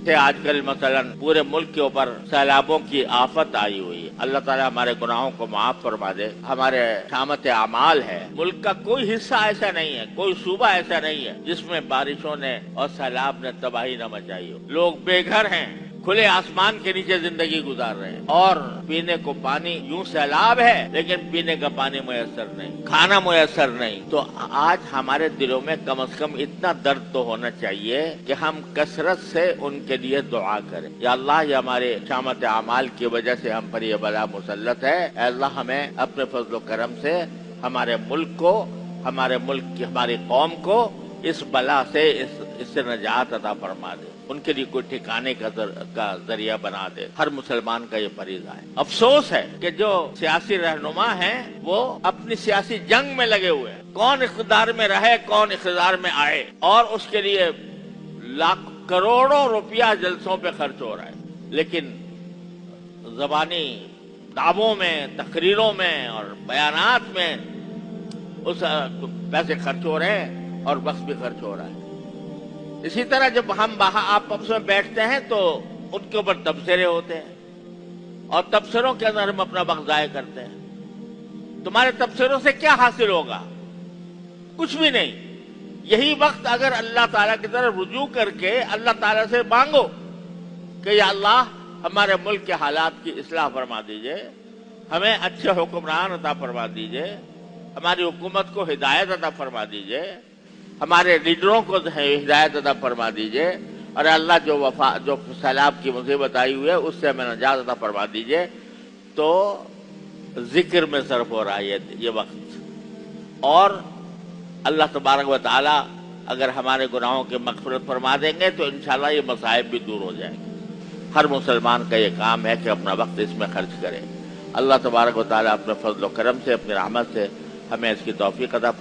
سے آج کل مثلا پورے ملک کے اوپر سیلابوں کی آفت آئی ہوئی ہے۔ اللہ تعالیٰ ہمارے گناہوں کو معاف فرما دے۔ ہمارے شامت اعمال ہے، ملک کا کوئی حصہ ایسا نہیں ہے، کوئی صوبہ ایسا نہیں ہے جس میں بارشوں نے اور سیلاب نے تباہی نہ مچائی ہو۔ لوگ بے گھر ہیں، کھلے آسمان کے نیچے زندگی گزار رہے ہیں، اور پینے کو پانی یوں سیلاب ہے لیکن پینے کا پانی میسر نہیں، کھانا میسر نہیں۔ تو آج ہمارے دلوں میں کم از کم اتنا درد تو ہونا چاہیے کہ ہم کثرت سے ان کے لیے دعا کریں۔ یا اللہ، یہ ہمارے شامت اعمال کی وجہ سے ہم پر یہ بلا مسلط ہے، اے اللہ ہمیں اپنے فضل و کرم سے ہمارے ملک کو، ہمارے ملک کی، ہماری قوم کو اس بلا سے، اس سے نجات عطا فرما دے، ان کے لیے کوئی ٹھکانے کا ذریعہ بنا دے۔ ہر مسلمان کا یہ فریضہ ہے۔ افسوس ہے کہ جو سیاسی رہنما ہیں وہ اپنی سیاسی جنگ میں لگے ہوئے ہیں، کون اقتدار میں رہے، کون اقتدار میں آئے، اور اس کے لیے لاکھ کروڑوں روپیہ جلسوں پہ خرچ ہو رہا ہے، لیکن زبانی دعووں میں، تقریروں میں اور بیانات میں اس پیسے خرچ ہو رہے ہیں اور وقت بھی خرچ ہو رہا ہے۔ اسی طرح جب ہم آپس میں بیٹھتے ہیں تو ان کے اوپر تبصرے ہوتے ہیں، اور تبصروں کے اندر ہم اپنا وقت ضائع کرتے ہیں۔ تمہارے تبصروں سے کیا حاصل ہوگا؟ کچھ بھی نہیں۔ یہی وقت اگر اللہ تعالیٰ کی طرف رجوع کر کے اللہ تعالیٰ سے مانگو کہ یا اللہ ہمارے ملک کے حالات کی اصلاح فرما دیجئے، ہمیں اچھے حکمران عطا فرما دیجئے، ہماری حکومت کو ہدایت عطا فرما دیجئے، ہمارے لیڈروں کو ہدایت عطا فرما دیجئے، اور اللہ جو سیلاب کی مصیبت آئی ہوئی ہے اس سے ہمیں نجات عطا فرما دیجئے، تو ذکر میں صرف ہو رہا ہے یہ وقت۔ اور اللہ تبارک و تعالی اگر ہمارے گناہوں کی مغفرت فرما دیں گے تو انشاءاللہ یہ مصائب بھی دور ہو جائیں گے۔ ہر مسلمان کا یہ کام ہے کہ اپنا وقت اس میں خرچ کرے۔ اللہ تبارک و تعالی اپنے فضل و کرم سے، اپنی رحمت سے ہمیں اس کی توفیق عطا فرمائے۔